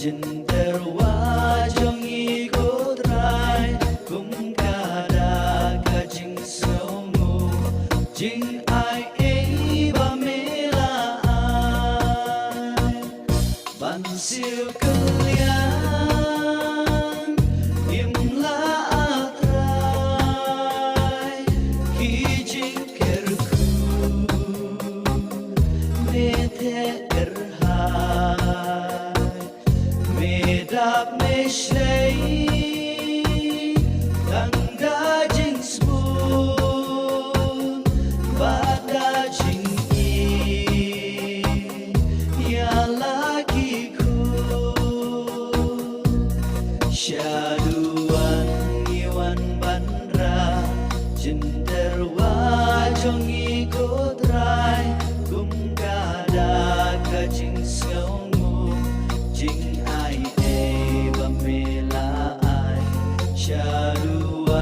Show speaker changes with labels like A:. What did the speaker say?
A: jingtyrwa trong ý cô trai cũng cả đà cả jing sngewnguh jing ai ấy ba mê là ai bạn siêu kalian im la atrai khi jing kerku me the Medap meshlei tangga jing spoon bada jing ya lagi ku syaduan iwan bandra jingtyrwa trong ý cô trai cũng cả đà cả jing sngewnguh jing ai ba mê la ai